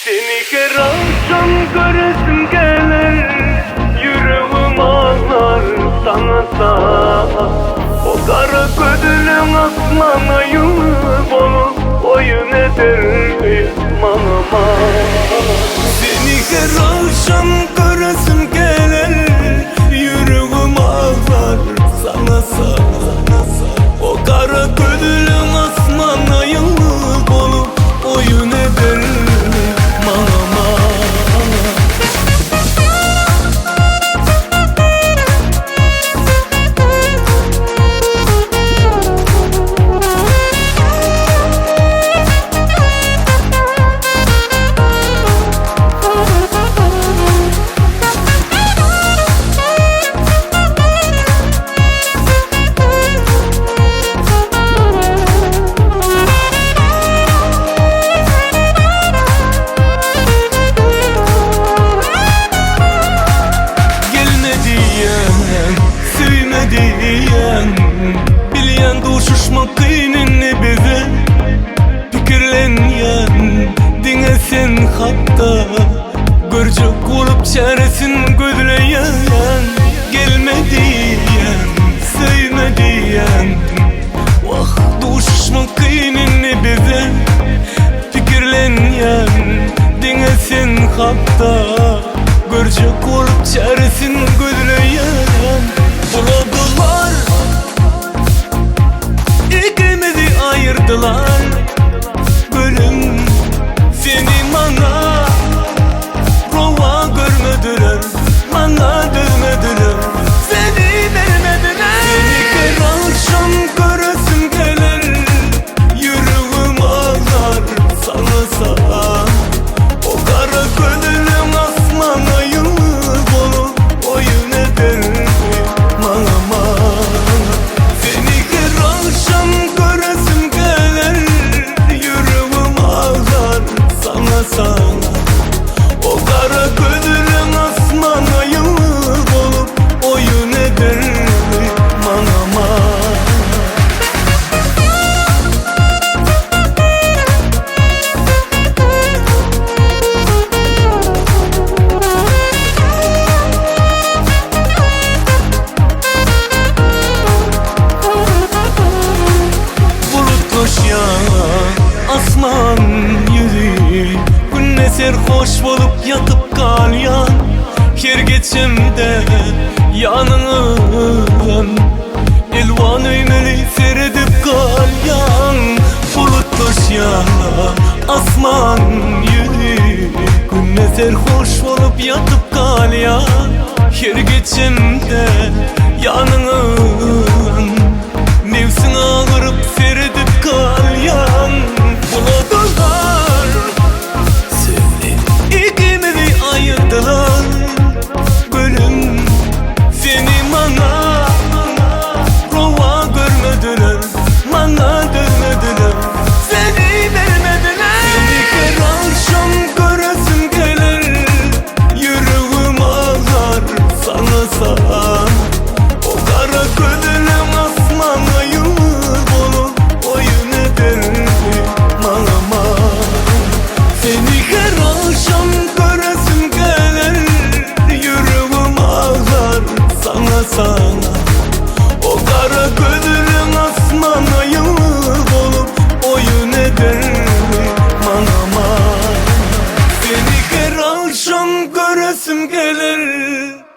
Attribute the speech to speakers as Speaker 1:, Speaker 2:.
Speaker 1: Seni her akşam göresim gelir, yüreğim ağlar sana sağ. O kara gözlüm asmana yılıp olup oyun eder manama. Seni her akşam göresim gelir, yüreğim ağlar sana sağ. O kara gözlüm asmana yılıp olup oyun eder manama. Bilyen duşuşmak kıynını bize Fikirlenyen dine sen hatta Görcek olup çaresin gözleyen Gelme diyen, sevme diyen Vah duşuşmak kıynını bize Fikirlenyen dine sen hatta Görcek olup çaresin gözleyen Buladılar, ikimizi ayırdılar. Gülüm seni bana rova görmediler, bana dövmediler, seni vermediler. Seni her akşam göresim gelir, yüreğim ağlar sana sağ. O kara gözlüm asmana yılıp olup oyun eder manama. Seni her akşam göresim gelir, yüreğim ağlar sana sana. O kara gözlüm asmana yılıp olup oyun eder manama. Asman yüzü günne serhoş bolup yatıp kalyan her geçimde yanından elvan öymeli seyredip kalyan bulutmuş ya asman yüzü günne serhoş bolup yatıp kalyan her geçimde yanından nefsini ağırıp seyredip kalyan buladılar. Seni ikimizi ayırdılar. Gülüm seni bana rova görmediler, bana dövmediler, seni vermediler. Seni her akşam göresim gelir, yüreğim ağlar sana sağ. O kara gözlüm asmana yılıp olup oyun eder manama. Seni her akşam göresim gelir, yüreğim ağlar sana sana. O kara gözlüm asmana yılıp olup oyun eder manama. Seni her akşam göresim gelir.